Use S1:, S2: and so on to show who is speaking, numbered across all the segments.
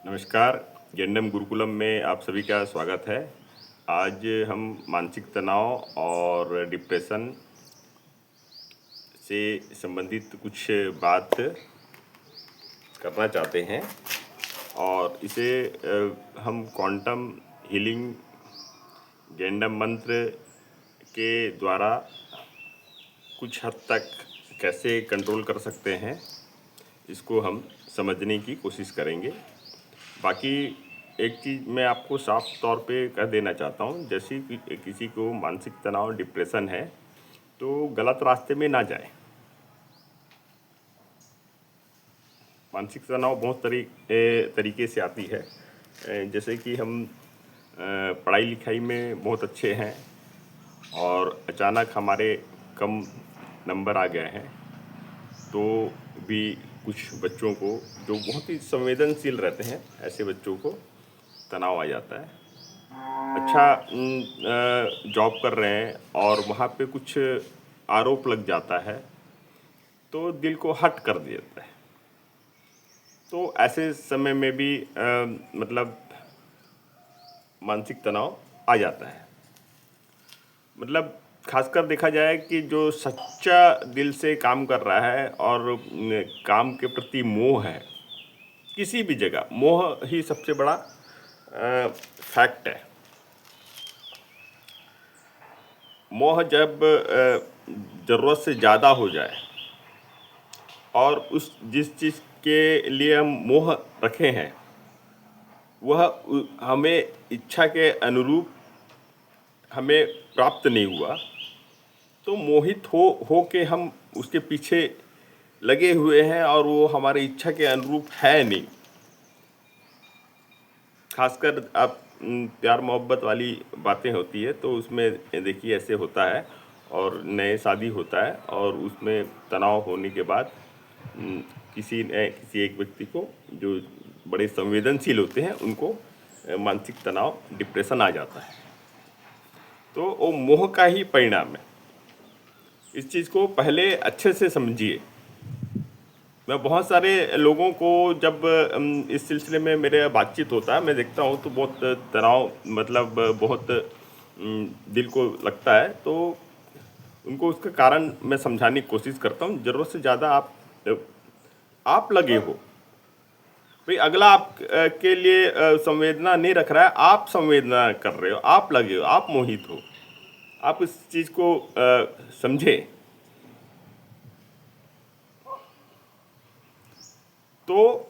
S1: नमस्कार। गेंडम गुरुकुलम में आप सभी का स्वागत है। आज हम मानसिक तनाव और डिप्रेशन से संबंधित कुछ बात करना चाहते हैं और इसे हम क्वांटम हीलिंग गेंडम मंत्र के द्वारा कुछ हद तक कैसे कंट्रोल कर सकते हैं, इसको हम समझने की कोशिश करेंगे। बाकी एक चीज़ मैं आपको साफ तौर पे कह देना चाहता हूँ, जैसे कि किसी को मानसिक तनाव डिप्रेशन है तो गलत रास्ते में ना जाए। मानसिक तनाव बहुत तरीके से आती है। जैसे कि हम पढ़ाई लिखाई में बहुत अच्छे हैं और अचानक हमारे कम नंबर आ गए हैं, तो भी कुछ बच्चों को जो बहुत ही संवेदनशील रहते हैं, ऐसे बच्चों को तनाव आ जाता है। अच्छा, जॉब कर रहे हैं और वहाँ पे कुछ आरोप लग जाता है तो दिल को हट कर देता है। तो ऐसे समय में भी मतलब मानसिक तनाव आ जाता है। मतलब खासकर देखा जाए कि जो सच्चा दिल से काम कर रहा है और काम के प्रति मोह है, किसी भी जगह मोह ही सबसे बड़ा फैक्ट है। मोह जब ज़रूरत से ज़्यादा हो जाए और उस जिस चीज़ के लिए हम मोह रखे हैं वह हमें इच्छा के अनुरूप हमें प्राप्त नहीं हुआ, तो मोहित हो के हम उसके पीछे लगे हुए हैं और वो हमारी इच्छा के अनुरूप है नहीं। खासकर आप प्यार मोहब्बत वाली बातें होती है तो उसमें देखिए ऐसे होता है, और नए शादी होता है और उसमें तनाव होने के बाद किसी एक व्यक्ति को जो बड़े संवेदनशील होते हैं उनको मानसिक तनाव डिप्रेशन आ जाता है। तो वो मोह का ही परिणाम है। इस चीज़ को पहले अच्छे से समझिए। मैं बहुत सारे लोगों को जब इस सिलसिले में मेरे बातचीत होता है, मैं देखता हूँ तो बहुत तनाव मतलब बहुत दिल को लगता है, तो उनको उसका कारण मैं समझाने की कोशिश करता हूँ। ज़रूरत से ज़्यादा आप लगे हो भाई, अगला आप के लिए संवेदना नहीं रख रहा है, आप संवेदना कर रहे हो, आप लगे हो, आप मोहित हो। आप इस चीज़ को समझें तो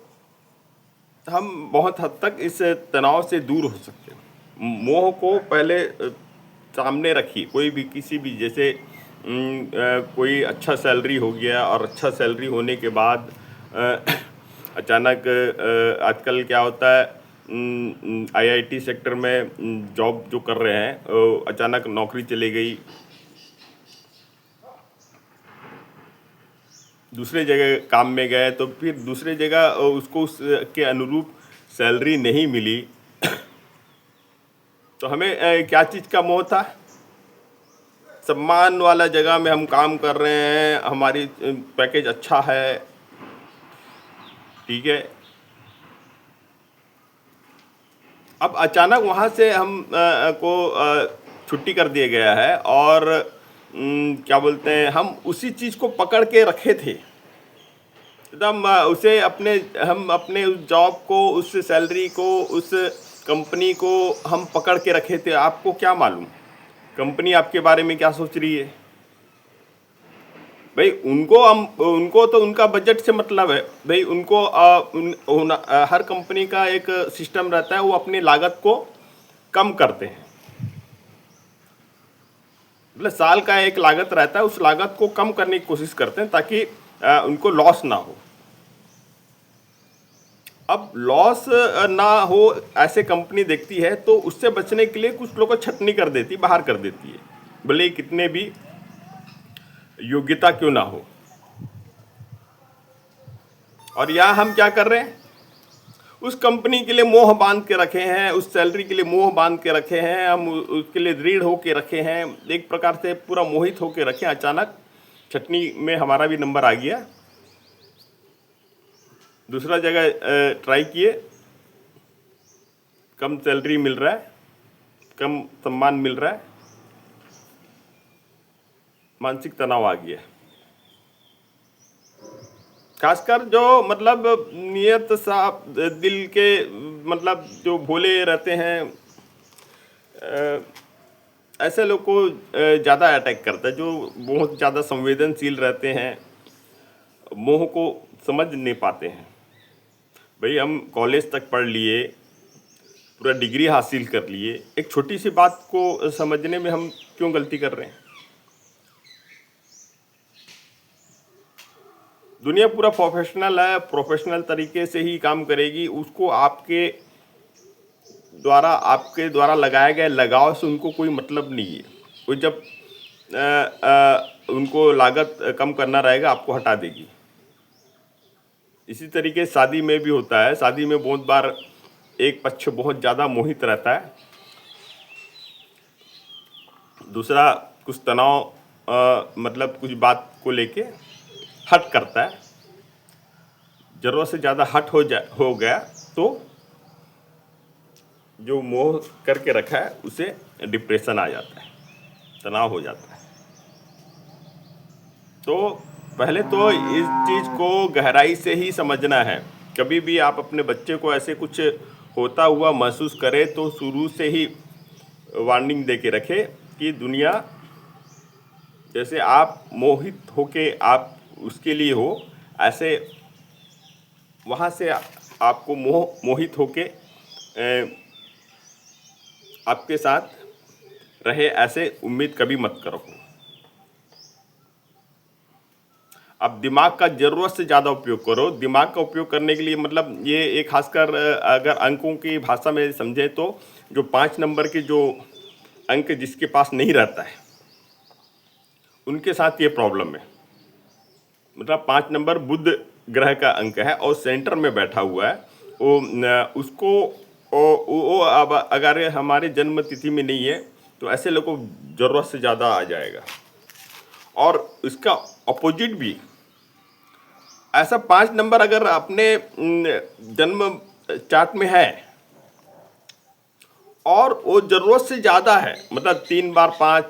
S1: हम बहुत हद तक इस तनाव से दूर हो सकते हैं। मोह को पहले सामने रखिए। कोई भी किसी भी जैसे कोई अच्छा सैलरी हो गया और अच्छा सैलरी होने के बाद अचानक आजकल क्या होता है, आईआईटी सेक्टर में जॉब जो कर रहे हैं, अचानक नौकरी चली गई, दूसरे जगह काम में गए तो फिर दूसरे जगह उसको उसके अनुरूप सैलरी नहीं मिली। तो हमें क्या चीज़ का मोह था? सम्मान वाला जगह में हम काम कर रहे हैं, हमारी पैकेज अच्छा है, ठीक है। अब अचानक वहाँ से हम को छुट्टी कर दिया गया है और क्या बोलते हैं, हम उसी चीज़ को पकड़ के रखे थे एकदम उसे हम अपने उस जॉब को, उस सैलरी को, उस कंपनी को हम पकड़ के रखे थे। आपको क्या मालूम कंपनी आपके बारे में क्या सोच रही है? भाई उनको तो उनका बजट से मतलब है। भाई उनको हर कंपनी का एक सिस्टम रहता है, वो अपनी लागत को कम करते हैं। मतलब साल का एक लागत रहता है, उस लागत को कम करने की कोशिश करते हैं ताकि उनको लॉस ना हो। अब लॉस ना हो ऐसे कंपनी देखती है तो उससे बचने के लिए कुछ लोगों को छटनी कर देती, बाहर कर देती है, भले कितने भी योग्यता क्यों ना हो। और यहाँ हम क्या कर रहे हैं, उस कंपनी के लिए मोह बांध के रखे हैं, उस सैलरी के लिए मोह बांध के रखे हैं, हम उसके लिए दृढ़ होके रखे हैं, एक प्रकार से पूरा मोहित होके रखे हैं। अचानक छटनी में हमारा भी नंबर आ गया, दूसरा जगह ट्राई किए, कम सैलरी मिल रहा है, कम सम्मान मिल रहा है, मानसिक तनाव आ गया है। खासकर जो मतलब नियत साफ दिल के, मतलब जो भोले रहते हैं, ऐसे लोग को ज़्यादा अटैक करता है। जो बहुत ज़्यादा संवेदनशील रहते हैं, मोह को समझ नहीं पाते हैं। भाई हम कॉलेज तक पढ़ लिए, पूरा डिग्री हासिल कर लिए, एक छोटी सी बात को समझने में हम क्यों गलती कर रहे हैं? दुनिया पूरा प्रोफेशनल है, प्रोफेशनल तरीके से ही काम करेगी। उसको आपके द्वारा लगाए गए लगाव से उनको कोई मतलब नहीं है। वो जब उनको लागत कम करना रहेगा, आपको हटा देगी। इसी तरीके शादी में भी होता है। शादी में बहुत बार एक पक्ष बहुत ज़्यादा मोहित रहता है, दूसरा कुछ तनाव मतलब कुछ बात को लेके हट करता है। ज़रूरत से ज़्यादा हट हो गया तो जो मोह करके रखा है उसे डिप्रेशन आ जाता है, तनाव हो जाता है। तो पहले तो इस चीज़ को गहराई से ही समझना है। कभी भी आप अपने बच्चे को ऐसे कुछ होता हुआ महसूस करें तो शुरू से ही वार्निंग दे के रखें कि दुनिया जैसे आप मोहित होके आप उसके लिए हो, ऐसे वहाँ से आपको मोहित होके आपके साथ रहे, ऐसे उम्मीद कभी मत करो। अब दिमाग का ज़रूरत से ज़्यादा उपयोग करो। दिमाग का उपयोग करने के लिए मतलब ये एक खासकर अगर अंकों की भाषा में समझे तो जो 5 नंबर के जो अंक जिसके पास नहीं रहता है, उनके साथ ये प्रॉब्लम है। मतलब 5 नंबर बुध ग्रह का अंक है और सेंटर में बैठा हुआ है। उसको वो अब अगर हमारे जन्म तिथि में नहीं है तो ऐसे लोगों को ज़रूरत से ज़्यादा आ जाएगा। और इसका अपोजिट भी ऐसा 5 नंबर अगर अपने जन्म चार्ट में है और वो ज़रूरत से ज़्यादा है, मतलब 3 बार 5,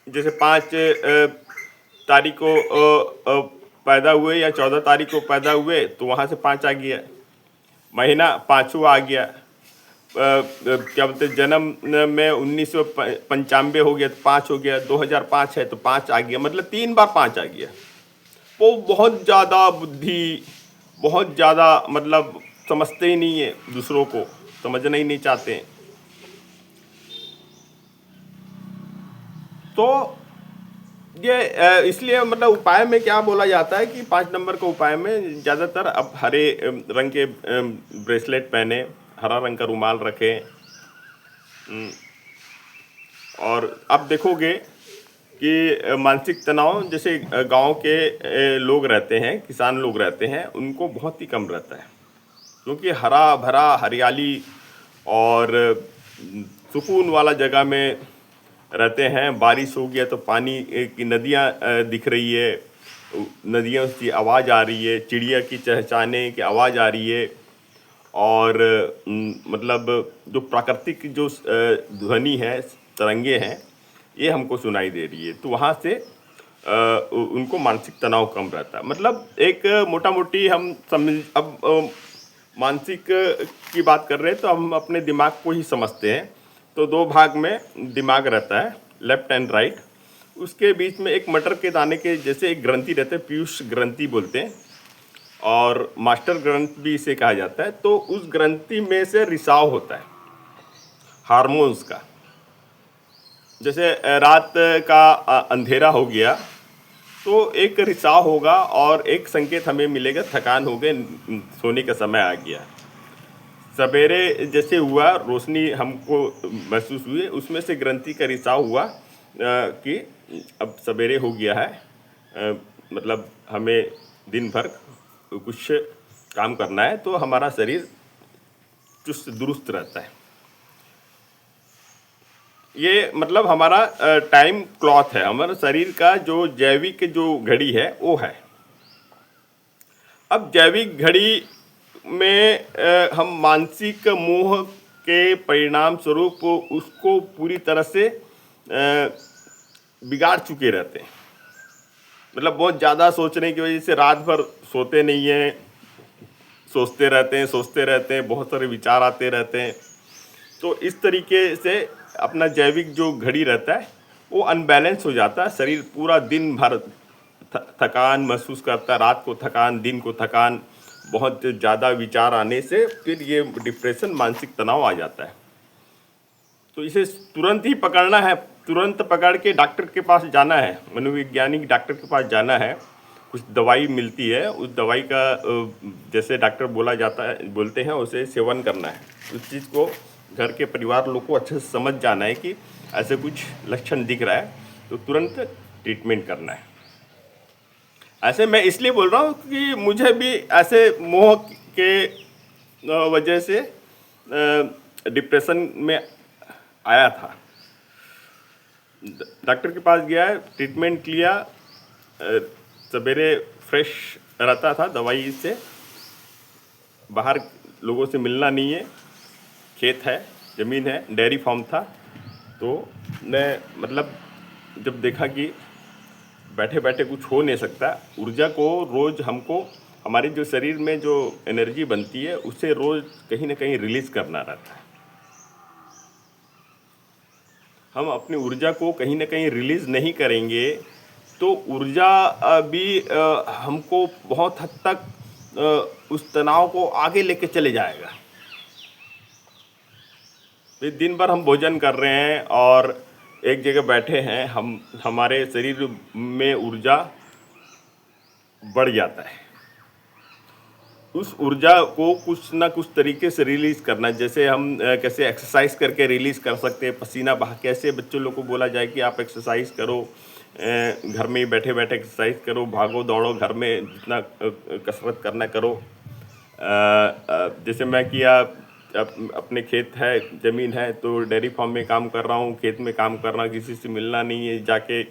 S1: जैसे 5 तारीख को पैदा हुए या 14 तारीख को पैदा हुए तो वहाँ से 5 आ गया, महीना 5वां आ गया। क्या बोलते जन्म में 1995 हो गया तो 5 हो गया, 2005 है तो 5 आ गया, मतलब 3 बार 5 आ गया। वो बहुत ज़्यादा बुद्धि, बहुत ज़्यादा मतलब समझते ही नहीं है, दूसरों को समझना ही नहीं चाहते हैं। तो ये इसलिए मतलब उपाय में क्या बोला जाता है कि 5 नंबर का उपाय में ज़्यादातर अब हरे रंग के ब्रेसलेट पहने, हरा रंग का रुमाल रखें। और अब देखोगे कि मानसिक तनाव जैसे गांव के लोग रहते हैं, किसान लोग रहते हैं, उनको बहुत ही कम रहता है, क्योंकि हरा भरा हरियाली और सुकून वाला जगह में रहते हैं। बारिश हो गया तो पानी की नदियाँ दिख रही है, नदियों की आवाज़ आ रही है, चिड़िया की चहचहाने की आवाज़ आ रही है, और मतलब जो प्राकृतिक जो ध्वनि है, तरंगे हैं, ये हमको सुनाई दे रही है। तो वहाँ से उनको मानसिक तनाव कम रहता है। मतलब एक मोटा मोटी हम समझ, अब मानसिक की बात कर रहे हैं तो हम अपने दिमाग को ही समझते हैं। तो 2 भाग में दिमाग रहता है, लेफ्ट एंड राइट। उसके बीच में एक मटर के दाने के जैसे एक ग्रंथि रहते हैं, पीयूष ग्रंथि बोलते हैं, और मास्टर ग्रंथ भी इसे कहा जाता है। तो उस ग्रंथि में से रिसाव होता है हार्मोन्स का। जैसे रात का अंधेरा हो गया तो एक रिसाव होगा और एक संकेत हमें मिलेगा, थकान हो गई, सोने का समय आ गया। सवेरे जैसे हुआ, रोशनी हमको महसूस हुई, उसमें से ग्रंथि का रिसाव हुआ कि अब सवेरे हो गया है, मतलब हमें दिन भर कुछ काम करना है, तो हमारा शरीर चुस्त दुरुस्त रहता है। ये मतलब हमारा टाइम क्लॉथ है, हमारे शरीर का जो जैविक जो घड़ी है वो है। अब जैविक घड़ी में हम मानसिक मोह के परिणाम स्वरूप उसको पूरी तरह से बिगाड़ चुके रहते हैं। मतलब बहुत ज़्यादा सोचने की वजह से रात भर सोते नहीं हैं, सोचते रहते हैं, बहुत सारे विचार आते रहते हैं। तो इस तरीके से अपना जैविक जो घड़ी रहता है वो अनबैलेंस हो जाता है। शरीर पूरा दिन भर थकान महसूस करता है, रात को थकान, दिन को थकान, बहुत ज़्यादा विचार आने से फिर ये डिप्रेशन, मानसिक तनाव आ जाता है। तो इसे तुरंत ही पकड़ना है, तुरंत पकड़ के डॉक्टर के पास जाना है, मनोवैज्ञानिक डॉक्टर के पास जाना है। कुछ दवाई मिलती है, उस दवाई का जैसे डॉक्टर बोला जाता है, बोलते हैं, उसे सेवन करना है। उस चीज़ को घर के परिवार लोग को अच्छे से समझ जाना है कि ऐसे कुछ लक्षण दिख रहा है तो तुरंत ट्रीटमेंट करना है। ऐसे मैं इसलिए बोल रहा हूँ कि मुझे भी ऐसे मोह के वजह से डिप्रेशन में आया था। डॉक्टर के पास गया, ट्रीटमेंट लिया, सवेरे फ्रेश रहता था दवाई से, बाहर लोगों से मिलना नहीं है, खेत है, ज़मीन है, डेयरी फार्म था। तो मैं मतलब जब देखा कि बैठे बैठे कुछ हो नहीं सकता, ऊर्जा को रोज़ हमको, हमारे जो शरीर में जो एनर्जी बनती है उसे रोज़ कहीं ना कहीं रिलीज़ करना रहता है। हम अपनी ऊर्जा को कहीं ना कहीं रिलीज़ नहीं करेंगे तो ऊर्जा भी हमको बहुत हद तक उस तनाव को आगे लेके चले जाएगा। फिर दिन भर हम भोजन कर रहे हैं और एक जगह बैठे हैं, हमारे शरीर में ऊर्जा बढ़ जाता है। उस ऊर्जा को कुछ ना कुछ तरीके से रिलीज़ करना, जैसे हम कैसे एक्सरसाइज करके रिलीज़ कर सकते हैं, पसीना बहा, कैसे बच्चों लोग को बोला जाए कि आप एक्सरसाइज करो, घर में ही बैठे बैठे एक्सरसाइज करो, भागो दौड़ो, घर में जितना कसरत करना करो। जैसे मैं किया, अपने खेत है, ज़मीन है, तो डेयरी फार्म में काम कर रहा हूँ, खेत में काम कर रहा हूँ, किसी से मिलना नहीं है, जाके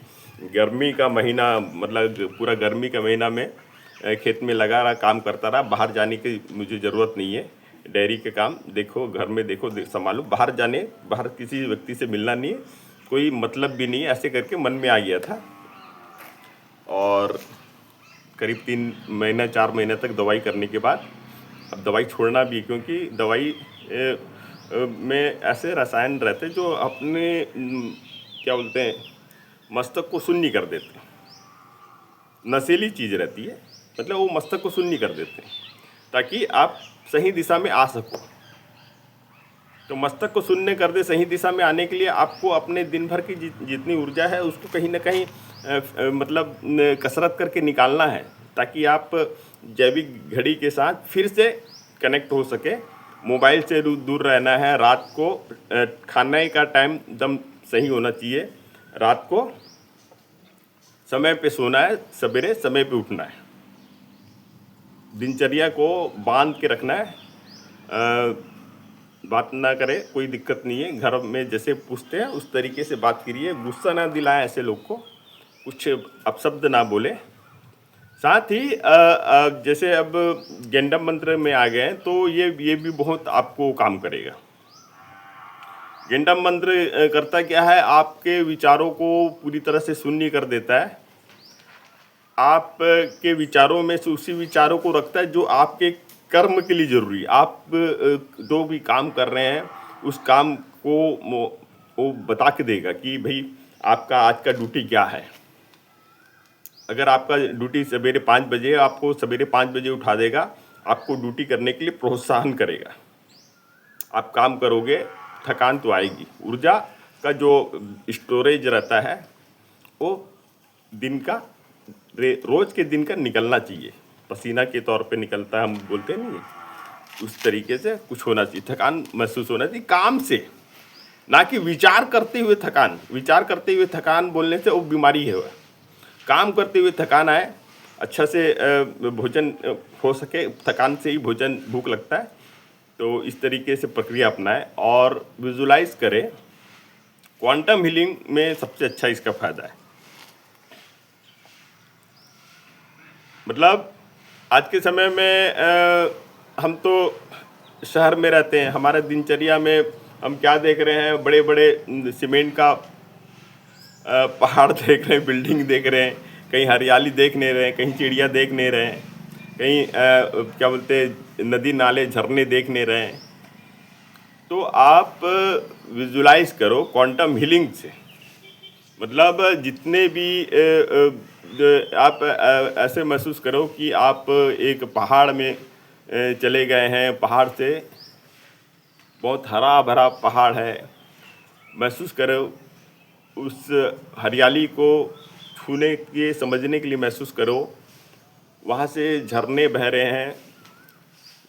S1: गर्मी का महीना, मतलब पूरा गर्मी का महीना में खेत में लगा रहा, काम करता रहा। बाहर जाने की मुझे ज़रूरत नहीं है, डेयरी के काम देखो, घर में देखो, संभालो, बाहर किसी व्यक्ति से मिलना नहीं है, कोई मतलब भी नहीं है, ऐसे करके मन में आ गया था। और करीब 3 महीना 4 महीने तक दवाई करने के बाद अब दवाई छोड़ना भी, क्योंकि दवाई में ऐसे रसायन रहते जो अपने क्या बोलते हैं, मस्तक को शून्य कर देते हैं। नशीली चीज़ रहती है, मतलब वो मस्तक को शून्य कर देते हैं ताकि आप सही दिशा में आ सको। तो मस्तक को शून्य कर दे, सही दिशा में आने के लिए आपको अपने दिन भर की जितनी ऊर्जा है उसको कहीं ना कहीं मतलब कसरत करके निकालना है, ताकि आप जैविक घड़ी के साथ फिर से कनेक्ट हो सके। मोबाइल से दूर रहना है। रात को खाने का टाइम एकदम सही होना चाहिए। रात को समय पे सोना है, सवेरे समय पे उठना है। दिनचर्या को बांध के रखना है। बात ना करे, कोई दिक्कत नहीं है। घर में जैसे पूछते हैं उस तरीके से बात करिए, गुस्सा ना दिलाएं ऐसे लोग को, कुछ अपशब्द ना बोले। साथ ही जैसे अब गेंडम मंत्र में आ गए हैं तो ये भी बहुत आपको काम करेगा। गेंडम मंत्र करता क्या है, आपके विचारों को पूरी तरह से शून्य कर देता है। आपके विचारों में से उसी विचारों को रखता है जो आपके कर्म के लिए ज़रूरी है। आप जो भी काम कर रहे हैं उस काम को वो बता के देगा कि भाई आपका आज का ड्यूटी क्या है। अगर आपका ड्यूटी सवेरे 5 बजे, आपको सवेरे 5 बजे उठा देगा, आपको ड्यूटी करने के लिए प्रोत्साहन करेगा। आप काम करोगे, थकान तो आएगी। ऊर्जा का जो स्टोरेज रहता है वो दिन का, रोज़ के दिन का निकलना चाहिए, पसीना के तौर पे निकलता है, हम बोलते नहीं, उस तरीके से कुछ होना चाहिए। थकान महसूस होना चाहिए काम से, ना कि विचार करते हुए थकान। विचार करते हुए थकान बोलने से वो बीमारी है। काम करते हुए थकान आए, अच्छा से भोजन हो सके, थकान से ही भोजन भूख लगता है। तो इस तरीके से प्रक्रिया अपनाएं और विजुलाइज करें। क्वांटम हीलिंग में सबसे अच्छा इसका फ़ायदा है। मतलब आज के समय में हम तो शहर में रहते हैं, हमारे दिनचर्या में हम क्या देख रहे हैं, बड़े बड़े सीमेंट का पहाड़ देख रहे हैं, बिल्डिंग देख रहे हैं, कहीं हरियाली देख नहीं रहे हैं, कहीं चिड़िया देख नहीं रहे हैं, कहीं क्या बोलते हैं, नदी नाले झरने देख नहीं रहे हैं। तो आप विजुलाइज करो क्वांटम हीलिंग से, मतलब जितने भी आप ऐसे महसूस करो कि आप एक पहाड़ में चले गए हैं, पहाड़ से बहुत हरा भरा पहाड़ है, महसूस करो उस हरियाली को, छूने के समझने के लिए महसूस करो। वहाँ से झरने बह रहे हैं,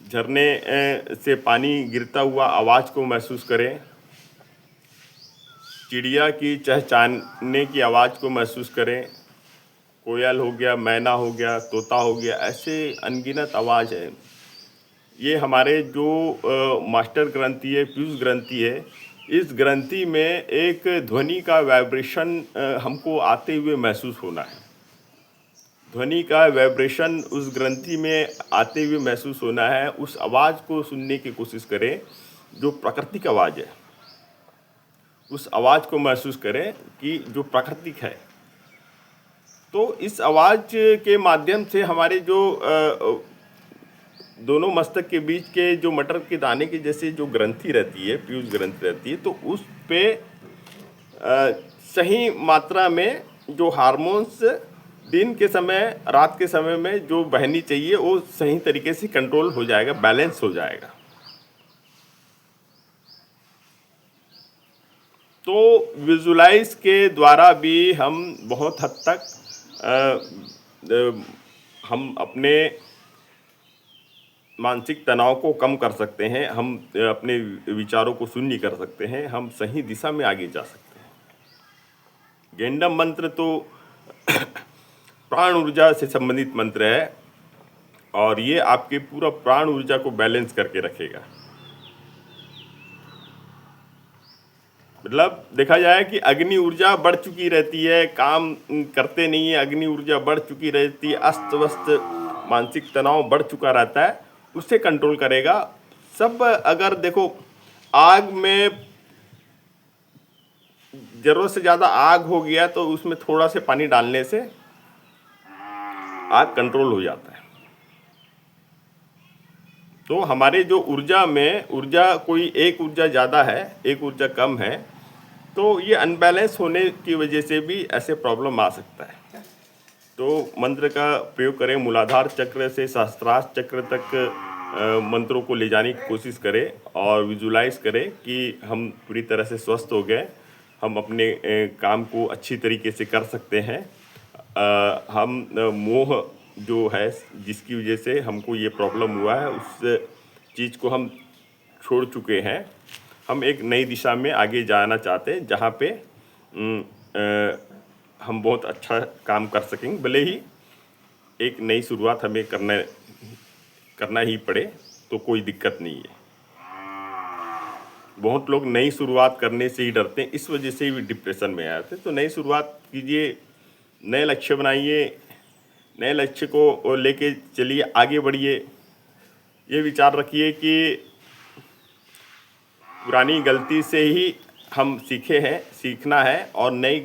S1: झरने से पानी गिरता हुआ आवाज़ को महसूस करें, चिड़िया की चहचहाने की आवाज़ को महसूस करें, कोयल हो गया, मैना हो गया, तोता हो गया, ऐसे अनगिनत आवाज़ है। ये हमारे जो मास्टर ग्रंथि है, पीयूष ग्रंथि है, इस ग्रंथि में एक ध्वनि का वाइब्रेशन हमको आते हुए महसूस होना है। ध्वनि का वाइब्रेशन उस ग्रंथि में आते हुए महसूस होना है। उस आवाज़ को सुनने की कोशिश करें जो प्राकृतिक आवाज़ है, उस आवाज़ को महसूस करें कि जो प्राकृतिक है। तो इस आवाज़ के माध्यम से हमारे जो दोनों मस्तक के बीच के जो मटर के दाने की जैसे जो ग्रंथि रहती है, पीयूष ग्रंथि रहती है, तो उस पे सही मात्रा में जो हार्मोन्स दिन के समय, रात के समय में जो बहनी चाहिए, वो सही तरीके से कंट्रोल हो जाएगा, बैलेंस हो जाएगा। तो विजुलाइज के द्वारा भी हम बहुत हद तक हम अपने मानसिक तनाव को कम कर सकते हैं, हम अपने विचारों को शून्य कर सकते हैं, हम सही दिशा में आगे जा सकते हैं। गेंडम मंत्र तो प्राण ऊर्जा से संबंधित मंत्र है और ये आपके पूरा प्राण ऊर्जा को बैलेंस करके रखेगा। मतलब देखा जाए कि अग्नि ऊर्जा बढ़ चुकी रहती है, काम करते नहीं है, अग्नि ऊर्जा बढ़ चुकी रहती है, अस्त व्यस्त मानसिक तनाव बढ़ चुका रहता है, उससे कंट्रोल करेगा सब। अगर देखो, आग में ज़रूरत से ज़्यादा आग हो गया तो उसमें थोड़ा से पानी डालने से आग कंट्रोल हो जाता है। तो हमारे जो ऊर्जा में, ऊर्जा कोई एक ऊर्जा ज़्यादा है, एक ऊर्जा कम है, तो ये अनबैलेंस होने की वजह से भी ऐसे प्रॉब्लम आ सकता है। तो मंत्र का प्रयोग करें, मूलाधार चक्र से सहस्त्रार चक्र तक मंत्रों को ले जाने की कोशिश करें और विजुलाइज करें कि हम पूरी तरह से स्वस्थ हो गए, हम अपने काम को अच्छी तरीके से कर सकते हैं। हम मोह जो है, जिसकी वजह से हमको ये प्रॉब्लम हुआ है, उस चीज़ को हम छोड़ चुके हैं। हम एक नई दिशा में आगे जाना चाहते हैं जहाँ पे हम बहुत अच्छा काम कर सकेंगे, भले ही एक नई शुरुआत हमें करना ही पड़े तो कोई दिक्कत नहीं है। बहुत लोग नई शुरुआत करने से ही डरते हैं, इस वजह से भी डिप्रेशन में आते हैं। तो नई शुरुआत कीजिए, नए लक्ष्य बनाइए, नए लक्ष्य को लेके चलिए, आगे बढ़िए। ये विचार रखिए कि पुरानी गलती से ही हम सीखे हैं, सीखना है, और नई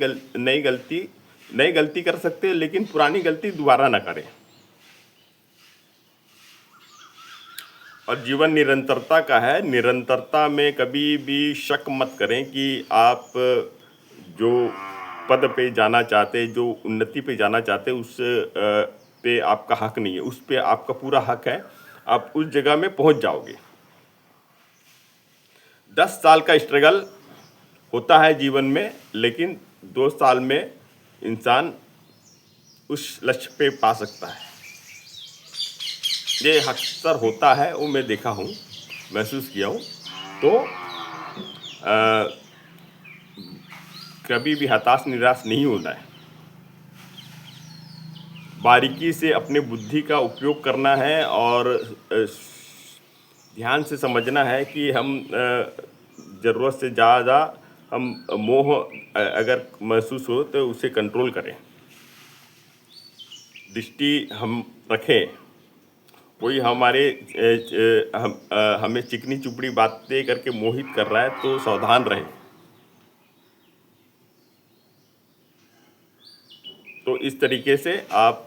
S1: गलती कर सकते हैं, लेकिन पुरानी गलती दोबारा ना करें। और जीवन निरंतरता का है, निरंतरता में कभी भी शक मत करें कि आप जो पद पे जाना चाहते, जो उन्नति पे जाना चाहते, उस पे आपका हक नहीं है, उस पे आपका पूरा हक है, आप उस जगह में पहुंच जाओगे। 10 साल का स्ट्रगल होता है जीवन में, लेकिन 2 साल में इंसान उस लक्ष्य पे पा सकता है। ये अक्सर होता है, वो मैं देखा हूँ, महसूस किया हूँ। तो कभी भी हताश निराश नहीं होना है, बारीकी से अपने बुद्धि का उपयोग करना है और ध्यान से समझना है कि हम ज़रूरत से ज़्यादा हम मोह अगर महसूस हो तो उसे कंट्रोल करें, दृष्टि हम रखें कोई हमें चिकनी चुपड़ी बातें करके मोहित कर रहा है तो सावधान रहें। तो इस तरीके से आप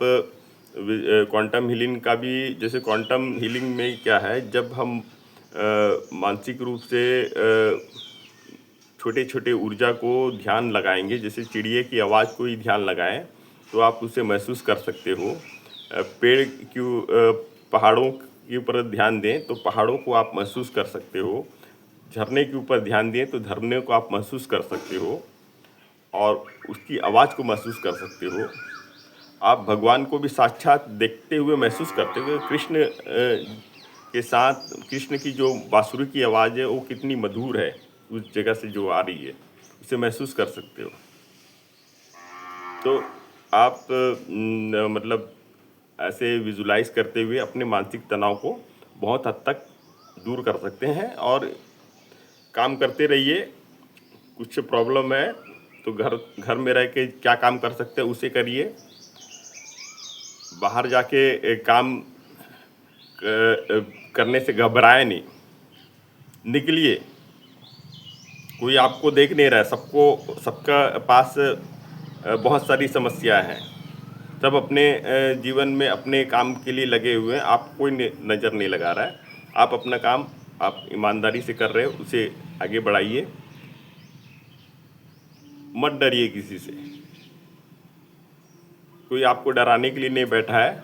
S1: क्वांटम हीलिंग का भी, जैसे क्वांटम हीलिंग में क्या है, जब हम मानसिक रूप से छोटे छोटे ऊर्जा को ध्यान लगाएंगे, जैसे चिड़िया की आवाज़ को ही ध्यान लगाएं तो आप उसे महसूस कर सकते हो। पहाड़ों के ऊपर ध्यान दें तो पहाड़ों को आप महसूस कर सकते हो। झरने के ऊपर ध्यान दें तो झरने को आप महसूस कर सकते हो और उसकी आवाज़ को महसूस कर सकते हो। आप भगवान को भी साक्षात देखते हुए महसूस करते हो। कृष्ण के साथ कृष्ण की जो बांसुरी की आवाज़ है वो कितनी मधुर है, उस जगह से जो आ रही है उसे महसूस कर सकते हो। तो आप मतलब ऐसे विजुलाइज करते हुए अपने मानसिक तनाव को बहुत हद तक दूर कर सकते हैं और काम करते रहिए। कुछ प्रॉब्लम है तो घर घर में रह के क्या काम कर सकते हैं उसे करिए। बाहर जाके काम करने से घबराए नहीं, निकलिए। कोई आपको देख नहीं रहा है, सबका पास बहुत सारी समस्या हैं। सब अपने जीवन में अपने काम के लिए लगे हुए हैं, आप कोई नज़र नहीं लगा रहा है। आप अपना काम आप ईमानदारी से कर रहे हो, उसे आगे बढ़ाइए। मत डरिए किसी से, कोई आपको डराने के लिए नहीं बैठा है।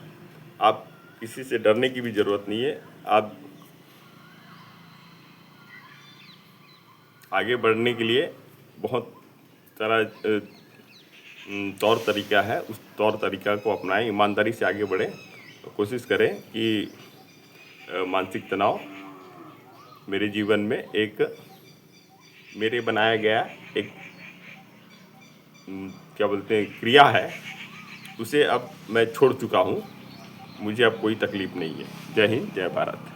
S1: आप किसी से डरने की भी ज़रूरत नहीं है। आप आगे बढ़ने के लिए बहुत सारा तौर तरीका है, उस तौर तरीका को अपनाएं, ईमानदारी से आगे बढ़ें। कोशिश करें कि मानसिक तनाव मेरे जीवन में एक मेरे बनाया गया एक क्या बोलते हैं क्रिया है, उसे अब मैं छोड़ चुका हूँ। मुझे अब कोई तकलीफ़ नहीं है। जय हिंद, जय भारत।